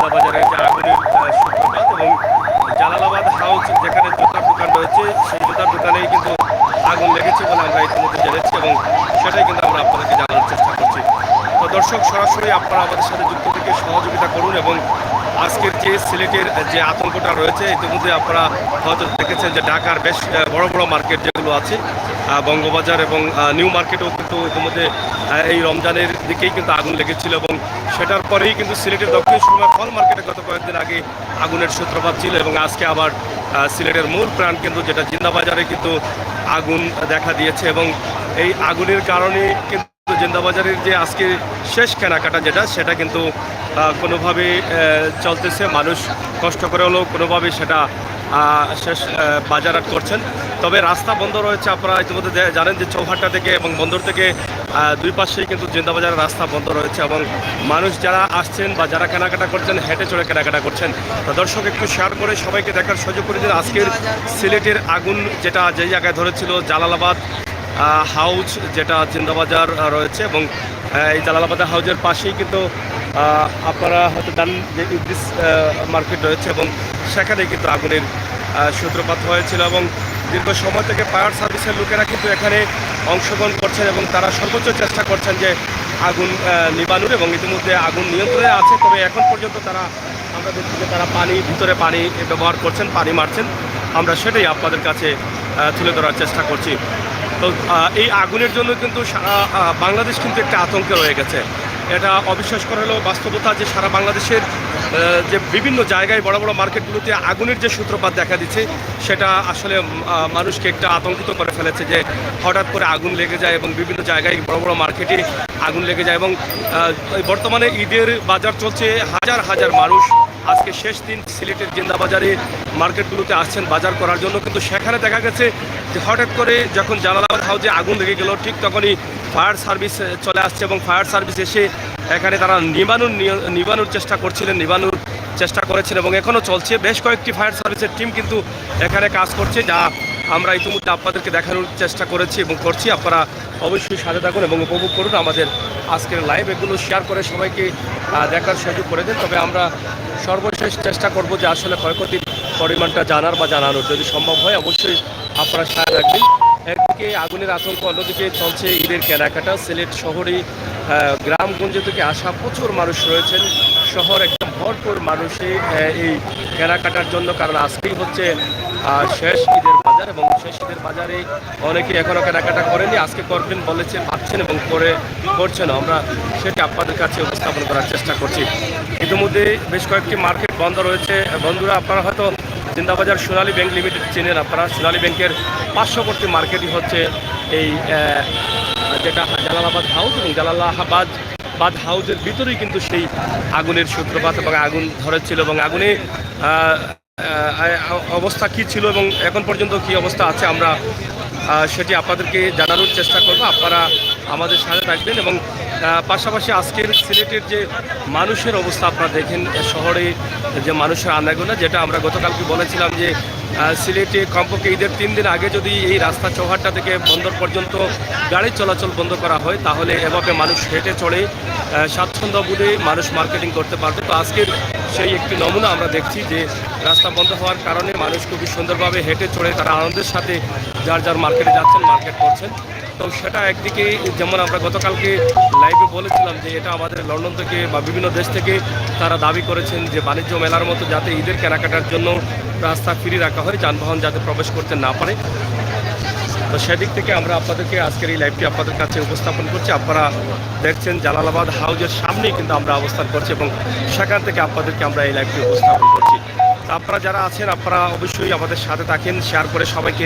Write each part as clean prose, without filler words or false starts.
জিন্দাবাজারের যে আগুনের সূত্রপাত এবং জালালাবাদ হাউস যেখানে জুতার দোকান রয়েছে সেই জুতার দোকানেই কিন্তু আগুন লেগেছে বলে আমরা ইতিমধ্যে জেনেছি এবং সেটাই কিন্তু আমরা আপনাদেরকে জানানোর চেষ্টা করছি। তো দর্শক, সরাসরি আপনারা আমাদের সাথে যুক্ত থেকে সহযোগিতা করুন এবং আজকের যে সিলেটের যে আতঙ্কটা রয়েছে ইতিমধ্যে আপনারা হয়তো দেখেছেন যে ঢাকার বেশ বড় বড় মার্কেট যেগুলো আছে বঙ্গবাজার এবং নিউ মার্কেটেও কিন্তু ইতিমধ্যে এই রমজানের দিকেই কিন্তু আগুন লেগেছিল এবং সেটার পরেই কিন্তু সিলেটের দক্ষিণ সুরমা ফল মার্কেটে গত কয়েকদিন আগে আগুনের সূত্রপাত ছিল এবং আজকে আবার সিলেটের মূল প্রাণকেন্দ্র যেটা জিন্দাবাজারে কিন্তু আগুন দেখা দিয়েছে এবং এই আগুনের কারণে কিন্তু জিন্দাবাজারের যে আজকে শেষ কেনাকাটা সেটা কিন্তু কোনোভাবে চলতেছে। মানুষ কষ্ট করে হলেও কোনোভাবে সেটা শেষ বাজারহাট করছেন। তবে রাস্তা বন্ধ রয়েছে, আপনারা ইতিমধ্যে জানেন যে চৌহাট্টা থেকে এবং বন্দর থেকে দুই পাশেই কিন্তু জিন্দাবাজারের রাস্তা বন্ধ রয়েছে এবং মানুষ যারা আসছেন বা যারা কেনাকাটা করছেন হেঁটে চড়ে কেনাকাটা করছেন। তো দর্শক, একটু শেয়ার করে সবাইকে দেখার সুযোগ করে দিন আজকের সিলেটের আগুন যেটা যেই জায়গায় ধরেছিল জালালাবাদ হাউজ যেটা জিন্দাবাজার রয়েছে এবং এই জালালাবাদ হাউজের পাশেই কিন্তু আপনারা হয়তো জানেন যে ইদ্রিস মার্কেট রয়েছে এবং সেখানে কিন্তু আগুনের সূত্রপাত হয়েছিল এবং দীর্ঘ সময় থেকে ফায়ার সার্ভিসের লোকেরা কিন্তু এখানে অংশগ্রহণ করছেন এবং তারা সর্বোচ্চ চেষ্টা করছেন যে আগুন নিবানোর এবং ইতিমধ্যে আগুন নিয়ন্ত্রণে আছে। তবে এখন পর্যন্ত তারা, আমরা দেখছি যে তারা ভিতরে পানি ব্যবহার করছেন, পানি মারছেন। আমরা সেটাই আপনাদের কাছে তুলে ধরার চেষ্টা করছি। তো এই আগুনের জন্য কিন্তু সারা বাংলাদেশ কিন্তু একটা আতঙ্কে রয়ে গেছে। এটা অবিশ্বাস করা হলেও বাস্তবতা যে সারা বাংলাদেশের যে বিভিন্ন জায়গায় বড় বড় মার্কেটগুলোতে আগুনের যে সূত্রপাত দেখা দিচ্ছে সেটা আসলে মানুষকে একটা আতঙ্কিত করে ফেলেছে যে হঠাৎ করে আগুন লেগে যায় এবং বিভিন্ন জায়গায় বড় বড় মার্কেটে আগুন লেগে যায় এবং বর্তমানে ঈদের বাজার চলছে। হাজার হাজার মানুষ আজকে শেষ দিন সিলেটের জিন্দাবাজারে মার্কেটগুলোতে আসছেন বাজার করার জন্য, কিন্তু সেখানে দেখা গেছে যে হঠাৎ করে যখন জালালাবাদ হাউজে আগুন লেগে গেল ঠিক তখনই ফায়ার সার্ভিস চলে আসছে এবং ফায়ার সার্ভিস এসে এখানে তারা নিবানোর চেষ্টা করেছেন এবং এখনও চলছে। বেশ কয়েকটি ফায়ার সার্ভিসের টিম কিন্তু এখানে কাজ করছে, যা আমরা ইতিমধ্যে আপনাদেরকে দেখানোর চেষ্টা করেছি এবং করছি। আপনারা অবশ্যই সাথে থাকুন এবং উপভোগ করুন আমাদের আজকের লাইভ। এগুলো শেয়ার করে সবাইকে দেখার সুযোগ করে দেন। তবে আমরা সর্বশেষ চেষ্টা করব যে আসলে ক্ষয়ক্ষতির পরিমাণটা জানার বা জানানোর, যদি সম্ভব হয় অবশ্যই আপনারা সাথে রাখবেন। একদিকে আগুনের আতঙ্ক, অন্যদিকে চলছে ঈদের কেনাকাটা। সিলেট শহরে গ্রামগঞ্জ থেকে আসা প্রচুর মানুষ রয়েছেন, শহর একদম ভরপুর মানুষে এই কেনাকাটার জন্য, কারণ আজকেই হচ্ছে শেষ ঈদের বাজার এবং শেষ ঈদের বাজারে অনেকে এখনও কেনাকাটা করেনি, আজকে করবেন বলেছেন, ভাবছেন এবং করছেন। আমরা সেটি আপনাদের কাছে উপস্থাপন করার চেষ্টা করছি। ইতিমধ্যে বেশ কয়েকটি মার্কেট বন্ধ রয়েছে। বন্ধুরা, আপনারা হয়তো জিন্দাবাজার সোনালী ব্যাংক লিমিটেড চেনেন। আপনারা সোনালী ব্যাংকের পার্শ্ববর্তী মার্কেটই হচ্ছে এই যেটা জালালাবাদ হাউস এবং জালালাবাদ হাউসের ভিতরেই কিন্তু সেই আগুনের সূত্রপাত এবং আগুন ধরেছিল এবং আগুনে অবস্থা কী ছিল এবং এখন পর্যন্ত কী অবস্থা আছে আমরা সেটি আপনাদেরকে জানানোর চেষ্টা করব। আপনারা আমাদের সাথে থাকবেন এবং পাশাপাশি আজকের সিলেটের যে মানুষের অবস্থা আপনারা দেখেন, শহরে যে মানুষের আনাগোনা, যেটা আমরা গতকালকে বলেছিলাম যে সিলেটে কমপক্ষে ঈদের 3 দিন আগে যদি এই রাস্তা চৌহাট্টা থেকে বন্দর পর্যন্ত গাড়ি চলাচল বন্ধ করা হয় তাহলে এভাবে মানুষ হেঁটে চড়ে স্বাচ্ছন্দ্যবোধে মানুষ মার্কেটিং করতে পারবে। তো আজকের সেই একটি নমুনা আমরা দেখছি যে রাস্তা বন্ধ হওয়ার কারণে মানুষ খুবই সুন্দরভাবে হেঁটে চড়ে তারা আনন্দের সাথে যার মার্কেটে যাচ্ছেন, মার্কেট করছেন। তো সেটা একদিকে যেমন আমরা গতকালকে লাইভে বলেছিলাম যে এটা আমাদের লন্ডন থেকে বা বিভিন্ন দেশ থেকে তারা দাবি করেছেন যে বাণিজ্য মেলার মতো যাতে ঈদের কেনাকাটার জন্য রাস্তা ফ্রি রাখা হয়, যানবাহন যাতে প্রবেশ করতে না পারে। তো সেদিক থেকে আমরা আপনাদেরকে আজকের এই লাইভটি আপনাদের কাছে উপস্থাপন করছি। আপনারা দেখছেন জালালাবাদ হাউজের সামনেই কিন্তু আমরা অবস্থান করছি এবং সেখান থেকে আপনাদেরকে আমরা এই লাইভটি উপস্থাপন করছি। আপনারা যারা আছেন আপনারা অবশ্যই আমাদের সাথে থাকেন, শেয়ার করে সবাইকে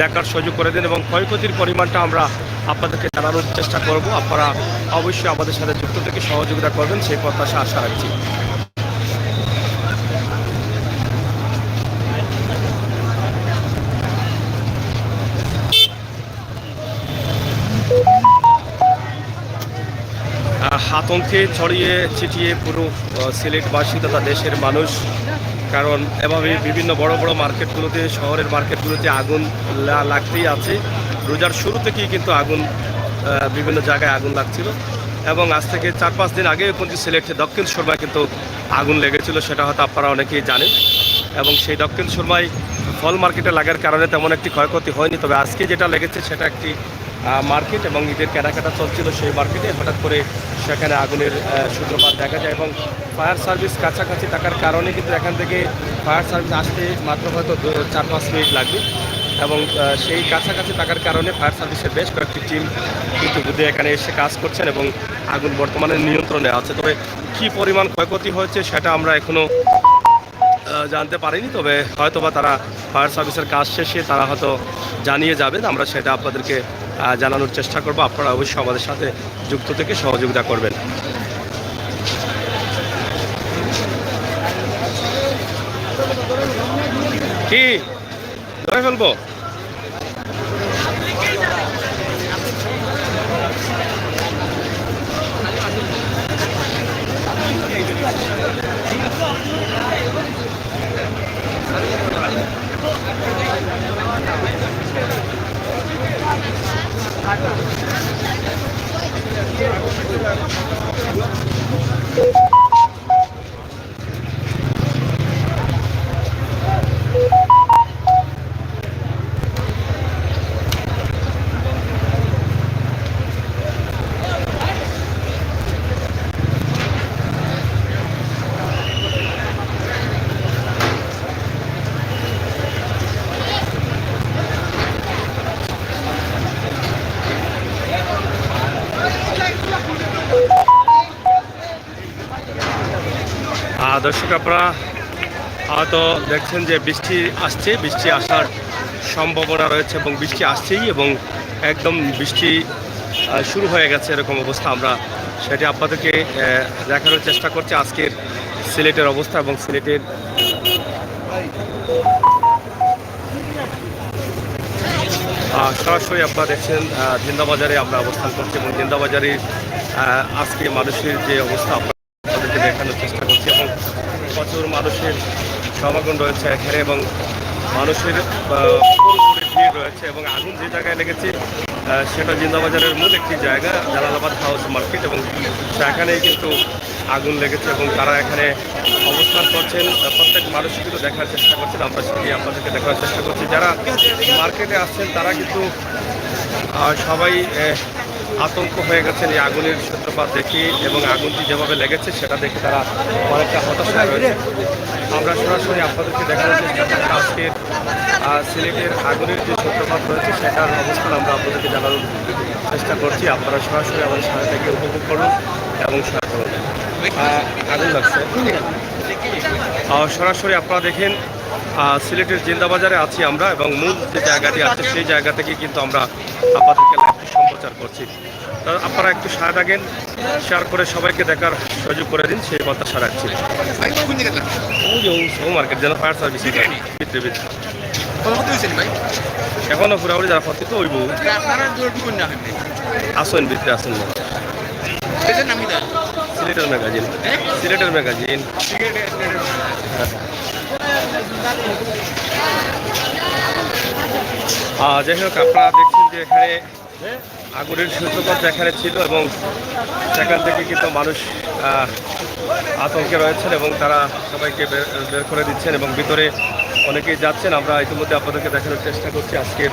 দেখার সুযোগ করে দেন এবং ক্ষয়ক্ষতির পরিমাণটা আমরা আপনাদেরকে জানানোর চেষ্টা করব। আপনারা অবশ্যই আমাদের সাথে যুক্ত থেকে সহযোগিতা করবেন সেই প্রত্যাশা আশা রাখছি। আতঙ্কে ছড়িয়ে ছিটিয়ে পুরো সিলেটবাসী তথা দেশের মানুষ, কারণ এভাবে বিভিন্ন বড় বড় মার্কেটগুলোতে, শহরের মার্কেটগুলোতে আগুন লাগতেই আছে। রোজার শুরু থেকেই কিন্তু আগুন বিভিন্ন জায়গায় আগুন লাগছিল এবং আজ থেকে 4-5 দিন আগে কিন্তু সিলেট দক্ষিণ সুরমা কিন্তু আগুন লেগেছিল সেটা হয়তো আপনারা অনেকেই জানেন। এবং সেই দক্ষিণ সুরমায় ফল মার্কেটে লাগার কারণে তেমন একটি ক্ষয়ক্ষতি হয়নি। তবে আজকে যেটা লেগেছে সেটা একটি মার্কেট এবং ঈদের কেনাকাটা চলছিল সেই মার্কেটে হঠাৎ করে সেখানে আগুনের সূত্রপাত দেখা যায় এবং ফায়ার সার্ভিস কাছাকাছি থাকার কারণে কিন্তু এখান থেকে ফায়ার সার্ভিস আসতে মাত্র হয়তো 4-5 মিনিট লাগবে। এবং সেই কাছাকাছি থাকার কারণে ফায়ার সার্ভিসের বেশ কয়েকটি টিম কিন্তু বুঝে এখানে এসে কাজ করছেন এবং আগুন বর্তমানে নিয়ন্ত্রণে আছে। তবে কী পরিমাণ ক্ষয়ক্ষতি হয়েছে সেটা আমরা এখনও জানতে পারিনি। তবে হয়তোবা তারা ফায়ার সার্ভিসের কাজ শেষে তারা হয়তো জানিয়ে যাবেন, আমরা সেটা আপনাদেরকে জানানোর চেষ্টা করব। আপনারা অবশ্যই আমাদের সাথে যুক্ত থেকে সহযোগিতা করবেন। কি ধরে ফেলবো? দর্শক, আপনারা হয়তো দেখছেন যে বৃষ্টি আসছে, বৃষ্টি আসার সম্ভাবনা রয়েছে এবং বৃষ্টি আসছেই এবং একদম বৃষ্টি শুরু হয়ে গেছে এরকম অবস্থা। আমরা সেটি আপনাদেরকে দেখানোর চেষ্টা করছি আজকের সিলেটের অবস্থা। এবং সিলেটের সরাসরি আপনারা দেখছেন জিন্দাবাজারে আমরা অবস্থান করছি এবং জিন্দাবাজারে আজকে মানুষের যে অবস্থা আপনাদেরকে দেখানোর চেষ্টা করছি এবং প্রচুর মানুষের সমাগম রয়েছে এখানে এবং মানুষের ভিড় রয়েছে এবং আগুন যে জায়গায় লেগেছে সেটা জিন্দাবাজারের মূল একটি জায়গা, জালালাবাদ হাউস মার্কেট, এবং সেখানেই কিন্তু আগুন লেগেছে এবং তারা এখানে অবস্থান করছেন। প্রত্যেক মানুষ কিন্তু দেখার চেষ্টা করছেন, আমরা সেটি আপনাদেরকে দেখার চেষ্টা করছি। যারা মার্কেটে আসছেন তারা কিন্তু সবাই আতঙ্ক হয়ে গেছেন এই আগুনের সূত্রপাত দেখে এবং আগুনটি যেভাবে লেগেছে সেটা দেখে তারা অনেকটা হতাশা রয়েছে। আমরা সরাসরি আপনাদেরকে দেখানোর চেষ্টা করছি আজকের সিলেটের আগুনের যে সূত্রপাত রয়েছে সেটার অবস্থান আমরা আপনাদেরকে জানানোর চেষ্টা করছি। আপনারা সরাসরি আমাদের সাথে থেকে উপভোগ করুন এবং আগুন লাগছে সরাসরি আপনারা দেখেন। সিলেটের জিন্দাবাজারে আছি আমরা এবং মূল যে জায়গাটি আছে সেই জায়গা থেকে কিন্তু আমরা আপনাদেরকে লাইভটি সম্প্রচার করছি। আপনারা একটু সাড়া থাকেন, শেয়ার করে সবাইকে দেখার সুযোগ করে দিন, সেই প্রত্যাশা রাখছি। মার্কেট যেন ফায়ার সার্ভিস ভিতরে ভিতরে এখনো পুরাপুরি যারা ক্ষতি তো হইব আসেন ভিতরে আসেন না। সিলেটের ম্যাগাজিন, সিলেটের ম্যাগাজিন। যাই হোক, আপনারা দেখছেন যে এখানে আগুনের সূত্রপাত এখানে ছিল এবং সেখান থেকে কিন্তু মানুষ আতঙ্কে রয়েছেন এবং তারা সবাইকে বের করে দিচ্ছেন এবং ভিতরে অনেকেই যাচ্ছেন। আমরা ইতিমধ্যে আপনাদেরকে দেখানোর চেষ্টা করছি আজকের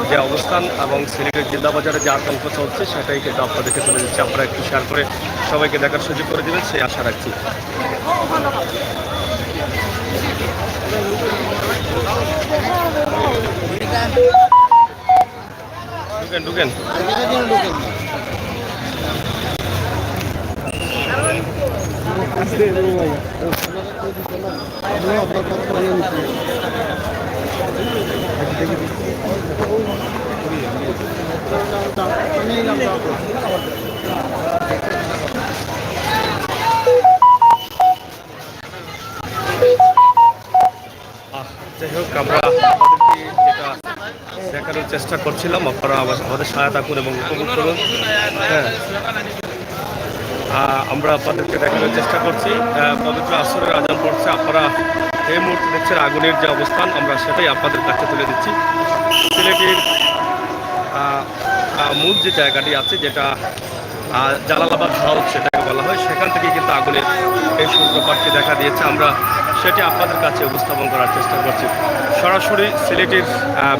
যে অবস্থান এবং সিলেটের জিন্দাবাজারে যে আতঙ্ক চলছে সেটাই কিন্তু আপনাদেরকে তুলে দিচ্ছি। আপনারা একটু শেয়ার করে সবাইকে দেখার সুযোগ করে দেবেন সেই আশা রাখছি। ঢুকেন ঢুকেন। যাই হোক, আমরা আপনাদেরকে যেটা দেখানোর চেষ্টা করছিলাম আপনারা আমাদের সহায়তা করুন এবং উপভোগ করুন। হ্যাঁ, আমরা আপনাদেরকে দেখানোর চেষ্টা করছি পবিত্র আসরের আজান পড়ছে। আপনারা এই মুহূর্তে দেখছেন আগুনের যে অবস্থান, আমরা সেটাই আপনাদের কাছে তুলে দিচ্ছি। সিলেটের মূল যে জায়গাটি আছে যেটা জালালাবাদ হাউস সেটাকে বলা হয়, সেখান থেকে কিন্তু আগুনের এই সূত্রপাতটি দেখা দিয়েছে। আমরা সেটি আপনাদের কাছে উপস্থাপন করার চেষ্টা করছি সরাসরি সিলেটের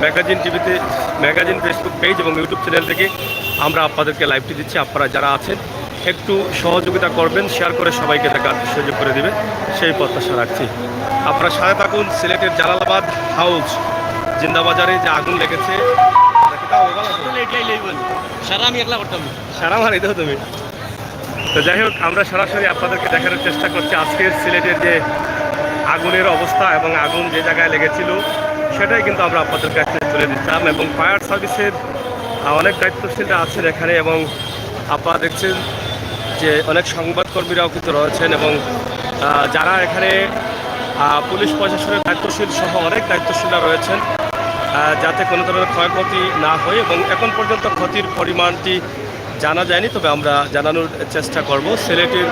ম্যাগাজিন টিভিতে, ম্যাগাজিন ফেসবুক পেজ এবং ইউটিউব চ্যানেল থেকে আমরা আপনাদেরকে লাইভটি দিচ্ছি। আপনারা যারা আছেন একটু সহযোগিতা করবেন, শেয়ার করে সবাইকে দেখার সুযোগ করে দেবে সেই প্রত্যাশা রাখছি। আপনারা সাথে থাকুন। সিলেটের জালালাবাদ হাউস জিন্দাবাজারে যে আগুন লেগেছে, সারা মারি দাও তুমি। তো যাই হোক, আমরা সরাসরি আপনাদেরকে দেখানোর চেষ্টা করছি আজকের সিলেটের যে আগুনের অবস্থা এবং আগুন যে জায়গায় লেগেছিল সেটাই কিন্তু আমরা আপনাদের কাছে তুলে দিচ্ছিলাম। এবং ফায়ার সার্ভিসের অনেক দায়িত্বশীলরা আছেন এখানে, এবং আপনারা দেখছেন যে অনেক সংবাদকর্মীরাও কিন্তু রয়েছেন, এবং যারা এখানে পুলিশ প্রশাসনের দায়িত্বশীল সহ অনেক দায়িত্বশীলরা রয়েছেন, যাতে কোনো ধরনের ক্ষয়ক্ষতি না হয়। এবং এখন পর্যন্ত ক্ষতির পরিমাণটি জানা যায়নি, তবে আমরা জানানোর চেষ্টা করব। সিলেটের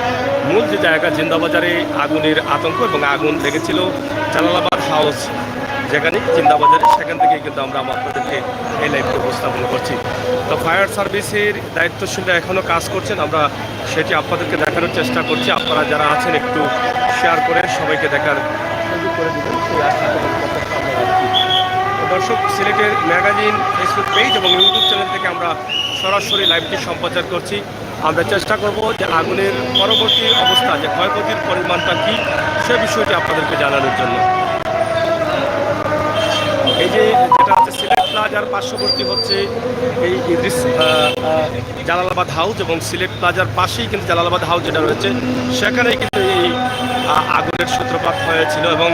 মূল যে জায়গা জিন্দাবাজারে আগুনের আতঙ্ক এবং আগুন লেগেছিল জালালাবাদ হাউস যেখানে জিন্দাবাজারে, সেখান থেকে কিন্তু আমরা আপনাদেরকে এই লাইভটি উপস্থাপন করছি। তো ফায়ার সার্ভিসের দায়িত্বশীলরা এখনও কাজ করছেন, আমরা সেটি আপনাদেরকে দেখানোর চেষ্টা করছি। আপনারা যারা আছেন একটু শেয়ার করে সবাইকে দেখার সুযোগ করে দেবেন সেই আশা এবং প্রত্যাশা আমরা রাখছি। দর্শক, সিলেটের ম্যাগাজিন ফেসবুক পেজ এবং ইউটিউব চ্যানেল থেকে আমরা সরাসরি লাইভটি সম্প্রচার করছি। আমরা চেষ্টা করব যে আগুনের পরবর্তী অবস্থা, যে ক্ষয়ক্ষতির পরিমাণটা কী সে বিষয়টি আপনাদেরকে জানানোর জন্য। এই যে যেটা হচ্ছে সিলেট প্লাজার পার্শ্ববর্তী হচ্ছে এই ইদ্রিস জালালাবাদ হাউস, এবং সিলেট প্লাজার পাশেই কিন্তু জালালাবাদ হাউস যেটা রয়েছে সেখানেই কিন্তু এই আগুনের সূত্রপাত হয়েছিল। এবং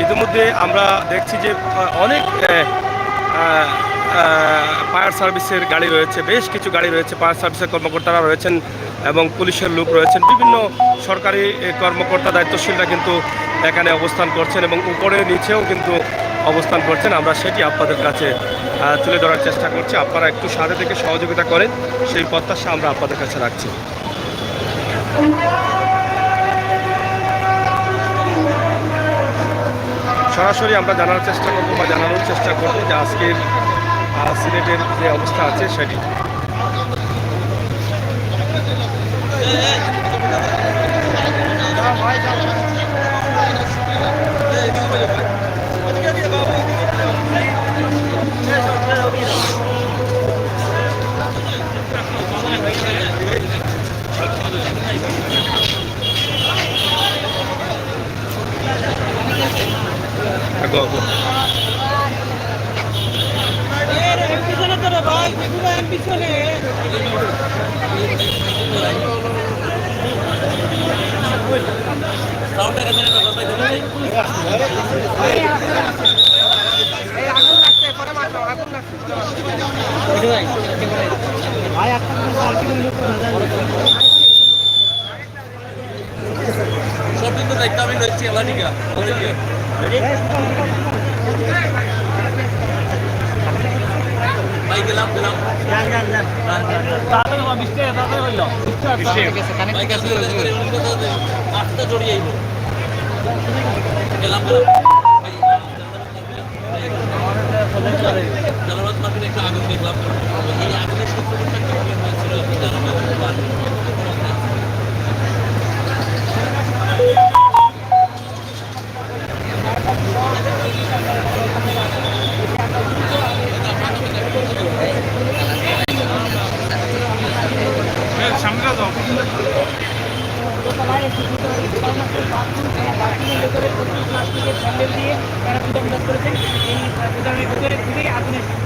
ইতিমধ্যে আমরা দেখছি যে অনেক ফায়ার সার্ভিসের গাড়ি রয়েছে, বেশ কিছু গাড়ি রয়েছে, ফায়ার সার্ভিসের কর্মকর্তারা রয়েছেন এবং পুলিশের লোক রয়েছেন, বিভিন্ন সরকারি কর্মকর্তা দায়িত্বশীলরা কিন্তু এখানে অবস্থান করছেন এবং উপরে নিচেও কিন্তু অবস্থান করছেন। আমরা সেটি আপনাদের কাছে তুলে ধরার চেষ্টা করছি। আপনারা একটু সাথে থেকে সহযোগিতা করেন সেই প্রত্যাশা আমরা আপনাদের কাছে রাখছি। সরাসরি আমরা জানার চেষ্টা করবো বা জানানোর চেষ্টা করবো যে আজকের সিলেটের যে অবস্থা আছে সেটি।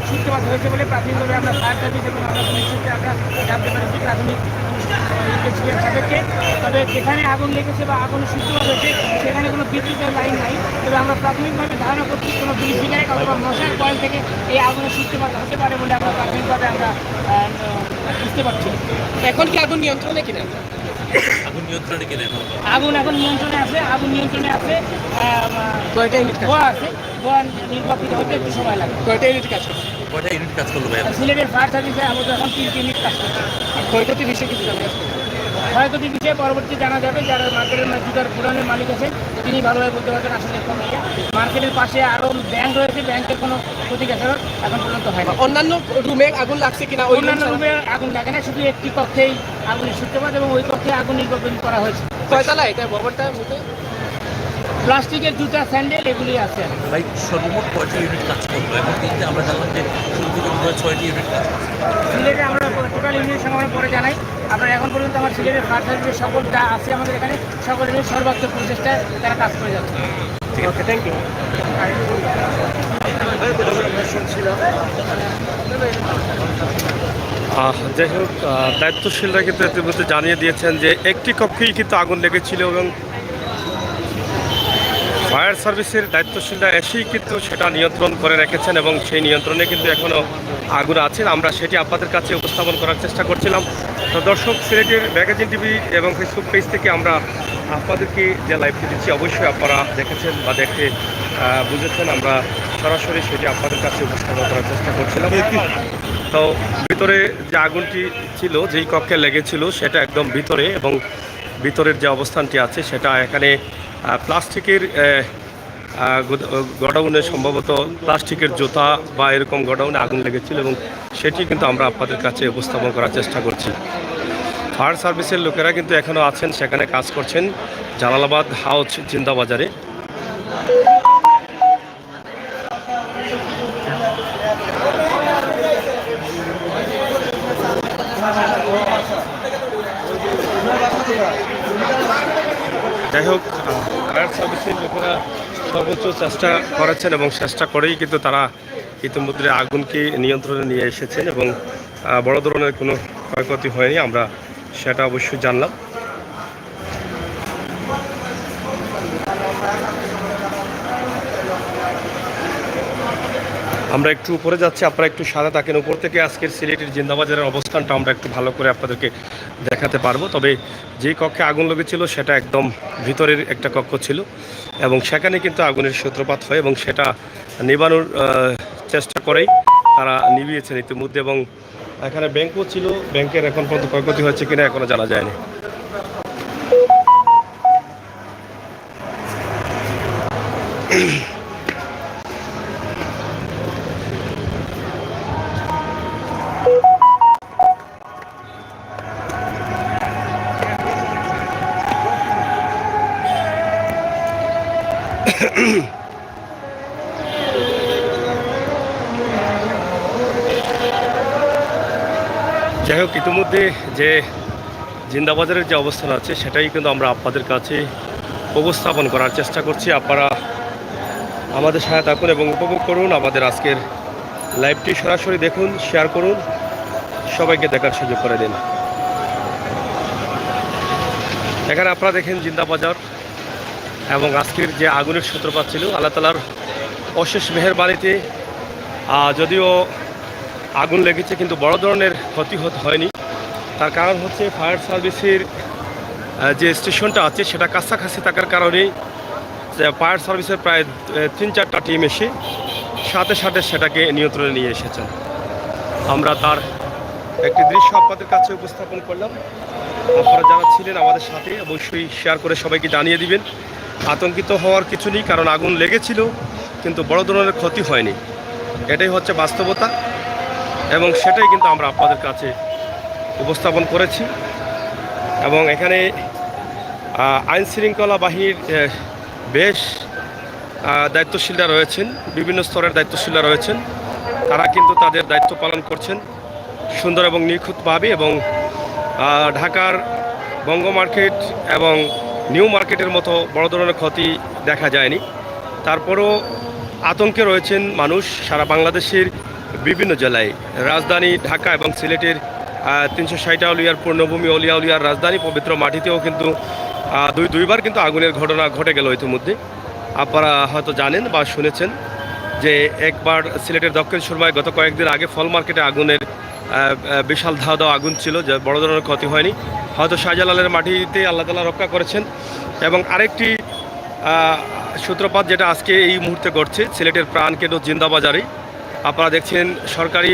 সূত্রপাত হয়েছে বলে প্রাথমিকভাবে আমরা ফায়ার সার্ভিস এবং আমরা পুলিশ সূত্রে আমরা জানতে পেরেছি প্রাথমিক সাপেক্ষে। তবে যেখানে আগুন লেগেছে বা আগুনের সূত্রপাত হয়েছে সেখানে কোনো বিদ্যুতের লাইন নাই। তবে আমরা প্রাথমিকভাবে ধারণা করছি কোনো বিদ্যুৎ লাইন অথবা মশার কয়েল থেকে এই আগুনের সূত্রপাত হতে পারে বলে আমরা প্রাথমিকভাবে আমরা বুঝতে পারছি। এখন কি আগুন নিয়ন্ত্রণে কিনা? আগুন নিয়ন্ত্রণে কিনা? আগুন এখন নিয়ন্ত্রণে আছে। আগুন নিয়ন্ত্রণে আছে। কয়টা ইউনিট ধোঁয়া আছে? ধোঁয়া নির্বাপিত হতে একটু সময় লাগে। কয়টা ইউনিট কাজ করছে? কয়টা ইউনিট কাজ করলো ভাই? সিলেটের ফায়ার সার্ভিসে আমাদের এখন 3টি ইউনিট কাজ করছে। ক্ষয়ক্ষতি বিষয়ে কিছু জানা যাচ্ছে? ক্ষয়ক্ষতির বিষয়ে পরবর্তী জানা যাবে। যারা মার্কেটের জুতার পুরানের মালিক আছেন তিনি ভালোভাবে বলতে পারবেন আসলে মার্কেটের পাশে আরও ব্যাংক রয়েছে, ব্যাংকের কোনো ক্ষতি গেছার এখন পর্যন্ত হয় না। অন্যান্য রুমে আগুন লাগছে কিনা? অন্যান্য রুমে আগুন লাগে না, শুধু একটি কক্ষেই আগুনের সূত্রপাত এবং ওই কক্ষে আগুন নির্বাপন করা হয়েছে। কয়তলা এটা ভবনটা? প্লাস্টিকের জুতা, স্যান্ডেল এগুলি আছে। ভাই সর্বমোট কয়টি ইউনিট কাজ করবো? এখন কিন্তু আমরা জানলাম যে শুরু থেকে 6টি ইউনিট কাজ করছে। সিলেটে আমরা টোটাল ইউনিট সংগ্রহ পরে জানাই। আপনার এখন পর্যন্ত আমার সিলেটের ফায়ার সার্ভিসের সকল যা আছে আমাদের এখানে সকল ইউনিট সর্বাত্মক প্রচেষ্টায় তারা কাজ করে যাচ্ছে। ওকে, থ্যাংক ইউ। যাই হোক, দায়িত্বশীলরা কিন্তু ইতিমধ্যে জানিয়ে দিয়েছেন যে একটি কক্ষেই কিন্তু আগুন লেগেছিল এবং ফায়ার সার্ভিসের দায়িত্বশীলরা এসেই কিন্তু সেটা নিয়ন্ত্রণ করে রেখেছেন এবং সেই নিয়ন্ত্রণে কিন্তু এখনও আগুন আছে। আমরা সেটি আপনাদের কাছে উপস্থাপন করার চেষ্টা করছিলাম। তো দর্শক, সিলেটের ম্যাগাজিন টিভি এবং ফেসবুক পেজ থেকে আমরা আপনাদেরকে যে লাইভটি দিচ্ছি অবশ্যই আপনারা দেখেছেন বা দেখে বুঝেছেন। আমরা সরাসরি সেটি আপনাদের কাছে উপস্থাপন করার চেষ্টা করছিলাম। তো ভিতরে যে আগুনটি ছিল, যেই কক্ষে লেগেছিল সেটা একদম ভিতরে, এবং ভিতরের যে অবস্থানটি আছে সেটা এখানে প্লাস্টিকের গোডাউনে, সম্ভবত প্লাস্টিকের জুতা বা এরকম গোডাউনে আগুন লেগেছিল এবং সেটি কিন্তু আমরা আপনাদের কাছে উপস্থাপন করার চেষ্টা করছি। ফায়ার সার্ভিসের লোকেরা কিন্তু এখনও আছেন, সেখানে কাজ করছেন জালালাবাদ হাউস জিন্দাবাজারে। যাই হোক, ফায়ার সার্ভিসের লোকেরা সর্বোচ্চ চেষ্টা করেছেন এবং চেষ্টা করেই কিন্তু তারা ইতিমধ্যে আগুনকে নিয়ন্ত্রণে নিয়ে এসেছেন এবং বড় ধরনের কোনো ক্ষয়ক্ষতি হয়নি, আমরা সেটা অবশ্যই জানলাম। আমরা একটু উপরে যাচ্ছি, আপনারা একটু সাদা থাকেন। উপর থেকে আজকের সিলেটের জিন্দাবাজারের অবস্থানটা আমরা একটু ভালো করে আপনাদেরকে দেখাতে পারবো। তবে যেই কক্ষে আগুন লেগেছিল সেটা একদম ভিতরের একটা কক্ষ ছিল এবং সেখানে কিন্তু আগুনের সূত্রপাত হয় এবং সেটা নিবানোর চেষ্টা করেই তারা নিভিয়েছেন ইতিমধ্যে। এবং এখানে ব্যাংকও ছিল, ব্যাংকের এখন পর্যন্ত ক্ষয়ক্ষতি হয়েছে কিনা এখনও জানা যায়নি। যাই হোক, ইতিমধ্যে যে জিন্দাবাজারের যে অবস্থান আছে সেটাই কিন্তু আমরা আপনাদের কাছে উপস্থাপন করার চেষ্টা করছি। আপনারা আমাদের সাথে থাকুন এবং উপভোগ করুন। আমাদের আজকের লাইভটি সরাসরি দেখুন, শেয়ার করুন, সবাইকে দেখার সুযোগ করে দিন। এখানে আপনারা দেখেন জিন্দাবাজার এবং আজকের যে আগুনের সূত্রপাত ছিল আল্লাহ তাআলার অশেষ মেহেরবানিতে যদিও আগুন লেগেছে কিন্তু বড় ধরনের ক্ষতি হয়নি। তার কারণ হচ্ছে ফায়ার সার্ভিসের যে স্টেশনটা আছে সেটা কাছাকাছি থাকার কারণেই ফায়ার সার্ভিসের প্রায় 3-4টা টিম এসে সাথে সাথে সেটাকে নিয়ন্ত্রণে নিয়ে এসেছেন। আমরা তার একটি দৃশ্য আপনাদের কাছে উপস্থাপন করলাম। আপনারা যারা ছিলেন আমাদের সাথে অবশ্যই শেয়ার করে সবাইকে জানিয়ে দিবেন। আতঙ্কিত হওয়ার কিছু নেই, কারণ আগুন লেগেছিল কিন্তু বড় ধরনের ক্ষতি হয়নি, এটাই হচ্ছে বাস্তবতা এবং সেটাই কিন্তু আমরা আপনাদের কাছে উপস্থাপন করেছি। এবং এখানে আইন শৃঙ্খলা বাহিনীর বেশ দায়িত্বশীলরা রয়েছেন, বিভিন্ন স্তরের দায়িত্বশীলরা রয়েছেন, তারা কিন্তু তাদের দায়িত্ব পালন করছেন সুন্দর এবং নিখুঁতভাবে। এবং ঢাকার বঙ্গ মার্কেট এবং নিউ মার্কেটের মতো বড় ধরনের ক্ষতি দেখা যায়নি। তারপরও আতঙ্কে রয়েছেন মানুষ সারা বাংলাদেশের বিভিন্ন জেলায়। রাজধানী ঢাকা এবং সিলেটের 360 আউলিয়ার পূর্ণভূমি অলিয়া উলিয়ার রাজধানী পবিত্র মাটিতেও কিন্তু দুইবার কিন্তু আগুনের ঘটনা ঘটে গেল ইতিমধ্যে। আপনারা হয়তো জানেন বা শুনেছেন যে একবার সিলেটের দক্ষিণ সুরমায় গত কয়েকদিন আগে ফল মার্কেটে আগুনের বিশাল ধাও ধাও আগুন ছিল, যে বড় ধরনের ক্ষতি হয়নি। হয়তো শাহজালালের মাটিতে আল্লাহ তাআলা রক্ষা করেছেন। এবং আরেকটি সূত্রপাত যেটা আজকে এই মুহূর্তে ঘটছে সিলেটের প্রাণকেন্দ্র জিন্দাবাজারে, আপনারা দেখছেন সরকারি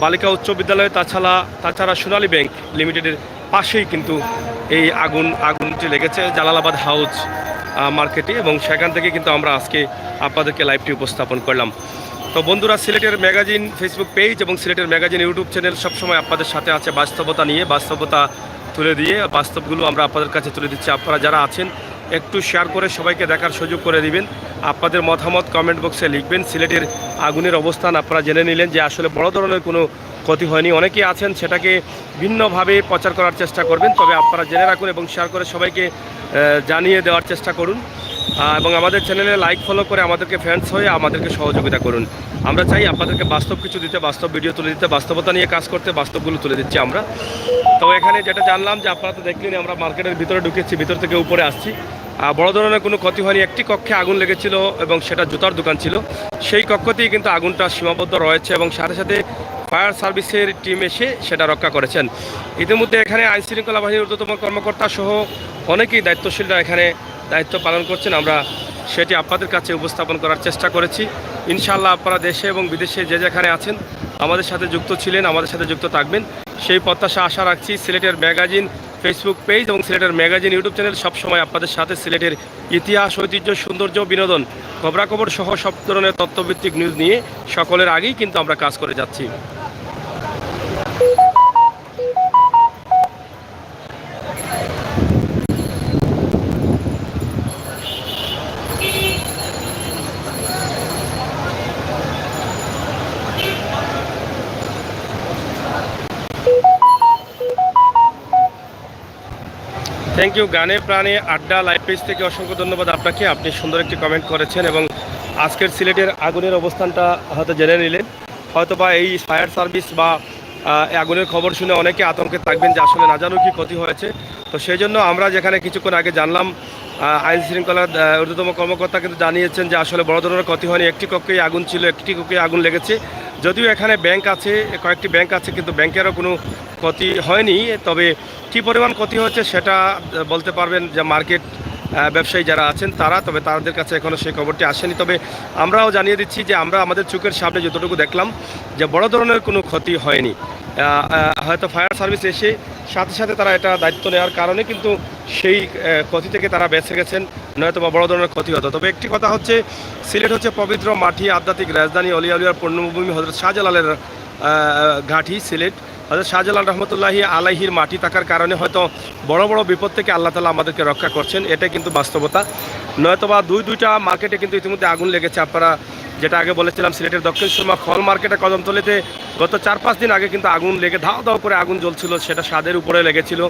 বালিকা উচ্চ বিদ্যালয় তাছাড়া সোনালী ব্যাংক লিমিটেডের পাশেই কিন্তু এই আগুনটি লেগেছে জালালাবাদ হাউস মার্কেটে, এবং সেখান থেকে কিন্তু আমরা আজকে আপনাদেরকে লাইভটি উপস্থাপন করলাম। তো বন্ধুরা, সিলেটের ম্যাগাজিন ফেসবুক পেজ এবং সিলেটের ম্যাগাজিন ইউটিউব চ্যানেল সবসময় আপনাদের সাথে আছে, বাস্তবতা নিয়ে, বাস্তবতা তুলে দিয়ে বাস্তবগুলো আমরা আপনাদের কাছে তুলে দিচ্ছি। আপনারা যারা আছেন একটু শেয়ার করে সবাইকে দেখার সুযোগ করে দিবেন, আপনাদের মতামত কমেন্ট বক্সে লিখবেন। সিলেটের আগুনের অবস্থান আপনারা জেনে নিলেন যে আসলে বড় ধরনের কোনো ক্ষতি হয়নি। অনেকেই আছেন সেটাকে ভিন্নভাবে প্রচার করার চেষ্টা করবেন, তবে আপনারা জেনে রাখুন এবং শেয়ার করে সবাইকে জানিয়ে দেওয়ার চেষ্টা করুন, এবং আমাদের চ্যানেলে লাইক ফলো করে আমাদেরকে ফ্যান্স হয়ে আমাদেরকে সহযোগিতা করুন। আমরা চাই আপনাদেরকে বাস্তব কিছু দিতে, বাস্তব ভিডিও তুলে দিতে, বাস্তবতা নিয়ে কাজ করতে, বাস্তবগুলো তুলে দিচ্ছি আমরা। তো এখানে যেটা জানলাম যে আপনারা তো দেখলেন আমরা মার্কেটের ভিতরে ঢুকেছি, ভিতর থেকে উপরে আসছি। বড় ধরনের কোনো ক্ষতি হয়নি। একটি কক্ষে আগুন লেগেছিল এবং সেটা জুতার দোকান ছিল, সেই কক্ষতেই কিন্তু আগুনটা সীমাবদ্ধ রয়েছে এবং সাথে সাথে ফায়ার সার্ভিসের টিম এসে সেটা রক্ষা করেছেন। ইতিমধ্যে এখানে আইনশৃঙ্খলা বাহিনীর ঊর্ধ্বতম কর্মকর্তা সহ অনেকেই দায়িত্বশীলরা এখানে দায়িত্ব পালন করছেন। আমরা সেটি আপনাদের কাছে উপস্থাপন করার চেষ্টা করেছি। ইনশাআল্লাহ আপনারা দেশে এবং বিদেশে যে যেখানে আছেন আমাদের সাথে যুক্ত ছিলেন, আমাদের সাথে যুক্ত থাকবেন, সেই প্রত্যাশা আশা রাখছি। সিলেটের ম্যাগাজিন ফেসবুক পেজ এবং সিলেটের ম্যাগাজিন ইউটিউব চ্যানেল সবসময় আপনাদের সাথে সিলেটের ইতিহাস, ঐতিহ্য, সৌন্দর্য, বিনোদন, খবরাখবর সহ সব ধরনের তথ্যভিত্তিক নিউজ নিয়ে সকলের আগেই কিন্তু আমরা কাজ করে যাচ্ছি। Thank you. গানে প্রাণে আড্ডা লাইভ পেজ থেকে অসংখ্য ধন্যবাদ আপনাকে। আপনি সুন্দর একটি কমেন্ট করেছেন এবং আজকের সিলেটের আগুনের অবস্থানটা হয়তো জেনে নিলেন। হয়তোবা এই ফায়ার সার্ভিস বা আগুনের খবর শুনে অনেকে আতঙ্কে থাকবেন যে আসলে না জানো কি ক্ষতি হয়েছে। তো সেই জন্য আমরা যেখানে কিছুক্ষণ আগে জানলাম, আইন শৃঙ্খলার ঊর্ধ্বতম কর্মকর্তা কিন্তু জানিয়েছেন যে আসলে বড় ধরনের ক্ষতি হয়নি। একটি কক্ষেই আগুন ছিল, একটি কক্ষে আগুন লেগেছে। যদিও এখানে ব্যাংক আছে, কয়েকটি ব্যাংক আছে, কিন্তু ব্যাংকেরও কোনো ক্ষতি হয়নি। তবে কী পরিমাণ ক্ষতি হচ্ছে সেটা বলতে পারবেন যে মার্কেট ব্যবসায়ী যারা আছেন তারা, তবে তাদের কাছে এখনও সেই খবরটি আসেনি। তবে আমরাও জানিয়ে দিচ্ছি যে আমরা আমাদের চোখের সামনে যতটুকু দেখলাম যে বড় ধরনের কোনো ক্ষতি হয়নি। হয়তো ফায়ার সার্ভিস এসে সাথে সাথে তারা এটা দায়িত্ব নেওয়ার কারণে কিন্তু সেই ক্ষতি থেকে তারা বেঁচে গেছেন, নয়তো বা বড় ধরনের ক্ষতি হতো। তবে একটি কথা হচ্ছে, সিলেট হচ্ছে পবিত্র মাটি, আধ্যাত্মিক রাজধানী, অলিয়া উলিয়ার পূর্ণভূমি, হযরত শাহজালালের ঘাঁটি সিলেট। হযরত শাহজালাল রহমতুল্লাহি আলাইহির মাটি থাকার কারণে হয়তো বড় বড় বিপদ থেকে আল্লাহ তাআলা আমাদেরকে রক্ষা করছেন, এটাই কিন্তু বাস্তবতা। নয়তোবা দুইটা মার্কেটে কিন্তু ইতিমধ্যে আগুন লেগেছে। আপনারা যেটা আগে বলেছিলাম, সিলেটের দক্ষিণ সুরমা খল মার্কেটে কদমতলীতে গত 4-5 দিন আগে কিন্তু আগুন লেগে ধাও ধাও করে আগুন জ্বলছিল, সেটা ছাদের উপরে লেগেছিল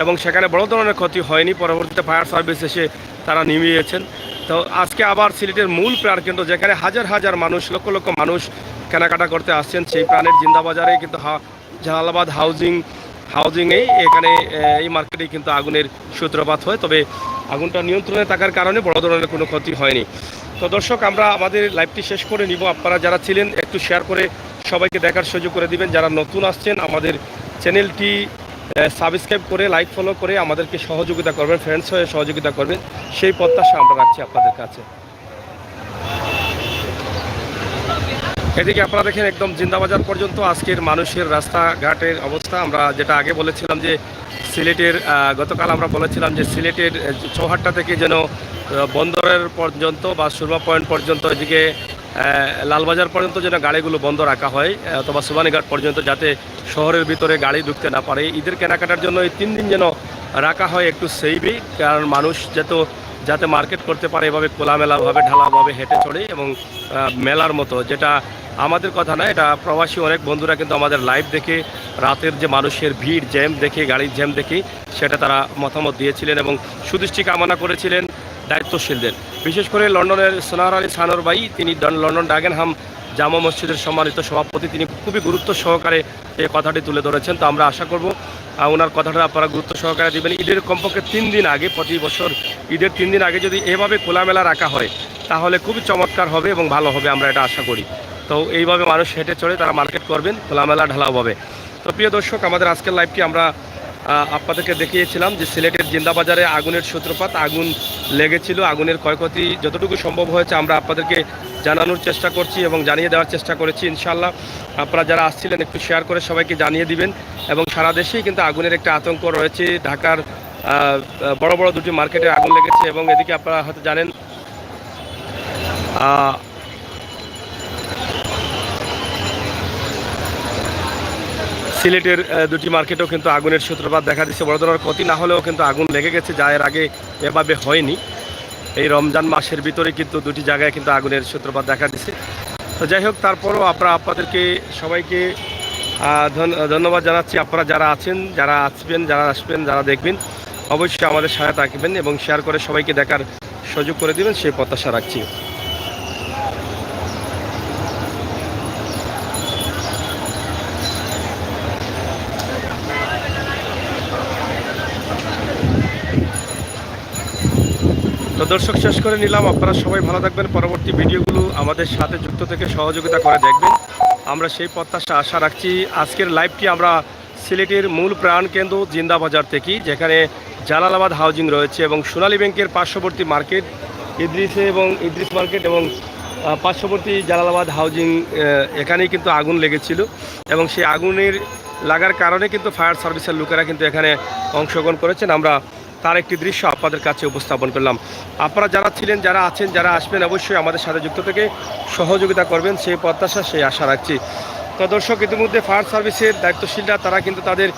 এবং সেখানে বড় ধরনের ক্ষতি হয়নি। পরবর্তীতে ফায়ার সার্ভিস এসে তারা নিভিয়েছেন। তো আজকে আবার সিলেটের মূল প্রাণকেন্দ্র, যেখানে হাজার হাজার মানুষ, লক্ষ লক্ষ মানুষ কেনাকাটা করতে আসছেন, সেই প্রাণের জিন্দাবাজারে কিন্তু জালালাবাদ হাউজিংয়েই এখানে এই মার্কেটেই কিন্তু আগুনের সূত্রপাত হয়। তবে আগুনটা নিয়ন্ত্রণে থাকার কারণে বড় ধরনের কোনো ক্ষতি হয়নি। তো দর্শক, আমরা আমাদের লাইভটি শেষ করে নিব। আপনারা যারা ছিলেন একটু শেয়ার করে সবাইকে দেখার সুযোগ করে দিবেন। যারা নতুন আসছেন আমাদের চ্যানেলটি সাবস্ক্রাইব করে লাইক ফলো করে আমাদেরকে সহযোগিতা করবেন, ফ্রেন্ডস হয়ে সহযোগিতা করবেন, সেই প্রত্যাশা আমরা রাখছি আপনাদের কাছে। এদিকে আপনারা দেখেন একদম জিন্দাবাজার পর্যন্ত আজকের মানুষের রাস্তাঘাটের অবস্থা। আমরা যেটা আগে বলেছিলাম যে সিলেটের গতকাল আমরা বলেছিলাম যে সিলেটের চৌহাট্টা থেকে যেন বন্দরের পর্যন্ত বা সুরমা পয়েন্ট পর্যন্ত, এদিকে লালবাজার পর্যন্ত যেন গাড়িগুলো বন্ধ রাখা হয়, অথবা সুবানীঘাট পর্যন্ত, যাতে শহরের ভিতরে গাড়ি ঢুকতে না পারে। ঈদের কেনাকাটার জন্য এই 3 দিন যেন রাখা হয় একটু সেইভি, কারণ মানুষ যাতে মার্কেট করতে পারে এভাবে খোলামেলাভাবে ঢালাভাবে হেঁটে চড়ে এবং মেলার মতো। যেটা আমাদের কথা না, এটা প্রবাসী অনেক বন্ধুরা কিন্তু আমাদের লাইভ দেখে রাতের যে মানুষের ভিড়, জ্যাম দেখে, গাড়ির জ্যাম দেখে সেটা তারা মতামত দিয়েছিলেন এবং সুদৃষ্টি কামনা করেছিলেন দায়িত্বশীলদের। বিশেষ করে লন্ডনের সোনার আলী সানোর ভাই, তিনি লন্ডন ডাগেনহাম জামা মসজিদের সম্মানিত সভাপতি, তিনি খুবই গুরুত্ব সহকারে এই কথাটি তুলে ধরেছেন। তো আমরা আশা করব ওনার কথাটা আপনারা গুরুত্ব সহকারে দেবেন। ঈদের কমপক্ষে 3 দিন আগে, প্রতি বছর ঈদের 3 দিন আগে যদি এভাবে খোলামেলা রাখা হয় তাহলে খুবই চমৎকার হবে এবং ভালো হবে, আমরা এটা আশা করি। তো এইভাবে মানুষ হেঁটে চড়ে তারা মার্কেট করবেন খোলামেলা ঢালাওভাবে। তো প্রিয় দর্শক, আমাদের আজকের লাইভটি আমরা আপনাদেরকে দেখিয়েছিলাম যে সিলেটের জিন্দাবাজারে আগুনের সূত্রপাত, আগুন লেগেছিল, আগুনের ক্ষয়ক্ষতি যতটুকু সম্ভব হয়েছে আমরা আপনাদেরকে জানানোর চেষ্টা করছি এবং জানিয়ে দেওয়ার চেষ্টা করেছি। ইনশাআল্লাহ আপনারা যারা আসছিলেন একটু শেয়ার করে সবাইকে জানিয়ে দিবেন। এবং সারা দেশেই কিন্তু আগুনের একটা আতঙ্ক রয়েছে। ঢাকার বড় বড় দুটি মার্কেটে আগুন লেগেছে এবং এদিকে আপনারা হয়তো জানেন সিলেটের দুটি মার্কেটেও কিন্তু আগুনের সূত্রপাত দেখা দিচ্ছে। বড় ধরনের ক্ষতি না হলেও কিন্তু আগুন লেগে গেছে, যা এর আগে এভাবে হয়নি। এই রমজান মাসের ভিতরে কিন্তু দুটি জায়গায় কিন্তু আগুনের সূত্রপাত দেখা দিচ্ছে। তো যাই হোক, তারপরও আপনাদেরকে সবাইকে ধন্যবাদ জানাচ্ছি। আপনারা যারা আছেন, যারা আসবেন, যারা আসবেন, যারা দেখবেন, অবশ্যই আমাদের সহায়তা রাখবেন এবং শেয়ার করে সবাইকে দেখার সুযোগ করে দেবেন, সেই প্রত্যাশা রাখছি। তো দর্শক, শেষ করে নিলাম। আপনারা সবাই ভালো থাকবেন। পরবর্তী ভিডিওগুলো আমাদের সাথে যুক্ত থেকে সহযোগিতা করে দেখবেন, আমরা সেই প্রত্যাশা আশা রাখছি। আজকের লাইভটি আমরা সিলেটের মূল প্রাণকেন্দ্র জিন্দাবাজার থেকে, যেখানে জালালাবাদ হাউজিং রয়েছে এবং সোনালী ব্যাংকের পার্শ্ববর্তী মার্কেট ইদ্রিস মার্কেট এবং পার্শ্ববর্তী জালালাবাদ হাউজিং, এখানেই কিন্তু আগুন লেগেছিল এবং সেই আগুনের লাগার কারণে কিন্তু ফায়ার সার্ভিসের লোকেরা কিন্তু এখানে অংশগ্রহণ করেছেন। আমরা তার একটি দৃশ্য আপনাদের কাছে উপস্থাপন করলাম। আপনারা যারা ছিলেন, যারা আছেন, যারা আসবেন, অবশ্যই আমাদের সাথে যুক্ত থেকে সহযোগিতা করবেন, সেই প্রত্যাশা, সেই আশা রাখছি। তো দর্শক, ইতিমধ্যে ফায়ার সার্ভিসের দায়িত্বশীলরা তারা কিন্তু তাদের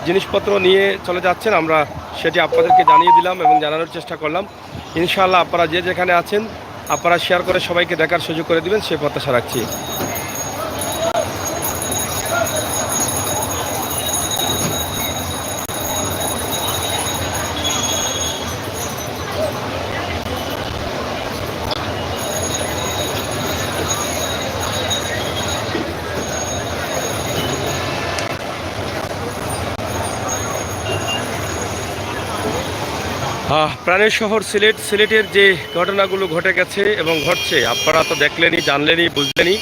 জিনিসপত্র নিয়ে চলে যাচ্ছেন। আমরা সেটি আপনাদেরকে জানিয়ে দিলাম এবং জানানোর চেষ্টা করলাম। ইনশাআল্লাহ আপনারা যে যেখানে আছেন, আপনারা শেয়ার করে সবাইকে দেখার সুযোগ করে দেবেন, সেই প্রত্যাশা রাখছি। প্রাণের শহর সিলেটের যে ঘটনাগুলো ঘটে গেছে এবং ঘটছে, আপনারা তো দেখলেনই, জানলেনই, বুঝলেনই।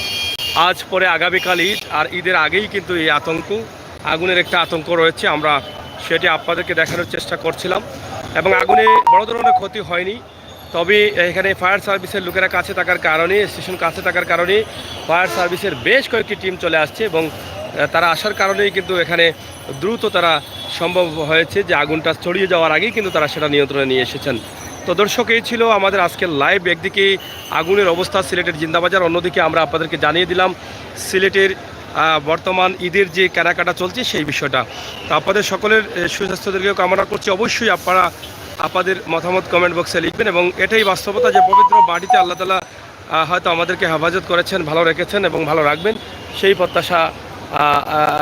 আজ পরে আগামীকাল ঈদ, আর ঈদের আগেই কিন্তু এই আগুনের একটা আতঙ্ক রয়েছে। আমরা সেটি আপনাদেরকে দেখানোর চেষ্টা করছিলাম এবং আগুনে বড় ধরনের ক্ষতি হয়নি। তবে এখানে ফায়ার সার্ভিসের লোকেরা কাছে থাকার কারণে, স্টেশন কাছে থাকার কারণে ফায়ার সার্ভিসের বেশ কয়েকটি টিম চলে আসছে এবং তারা আসার কারণেই কিন্তু এখানে দ্রুত তারা সম্ভব হয়েছে যে আগুনটা ছড়িয়ে যাওয়ার আগেই কিন্তু তারা সেটা নিয়ন্ত্রণে নিয়ে এসেছেন। তো দর্শক, এই ছিল আমাদের আজকের লাইভ। একদিকে আগুনের অবস্থা সিলেটের জিন্দাবাজার, অন্যদিকে আমরা আপনাদেরকে জানিয়ে দিলাম সিলেটের বর্তমান ঈদের যে কেনাকাটা চলছে সেই বিষয়টা। তো আপনাদের সকলের সুস্বাস্থ্য দীর্ঘ কামনা করছি। অবশ্যই আপনারা আপনাদের মতামত কমেন্ট বক্সে লিখবেন এবং এটাই বাস্তবতা যে পবিত্র বাড়িতে আল্লাহ তাআলা হয়তো আমাদেরকে হেফাজত করেছেন, ভালো রেখেছেন এবং ভালো রাখবেন, সেই প্রত্যাশা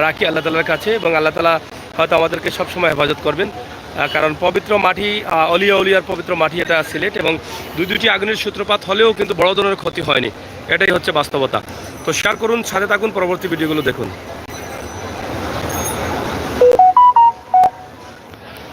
রাখি আল্লাহ তাআলার কাছে। এবং আল্লাহ তাআলা হয়তো আমাদেরকে সবসময় হেফাজত করবেন, কারণ পবিত্র মাটি, অলিয়া উলিয়ার পবিত্র মাটি এটা সিলেট। এবং দুটি আগুনের সূত্রপাত হলেও কিন্তু বড় ধরনের ক্ষতি হয়নি, এটাই হচ্ছে বাস্তবতা। তো শেয়ার করুন, সাথে থাকুন, পরবর্তী ভিডিওগুলো দেখুন।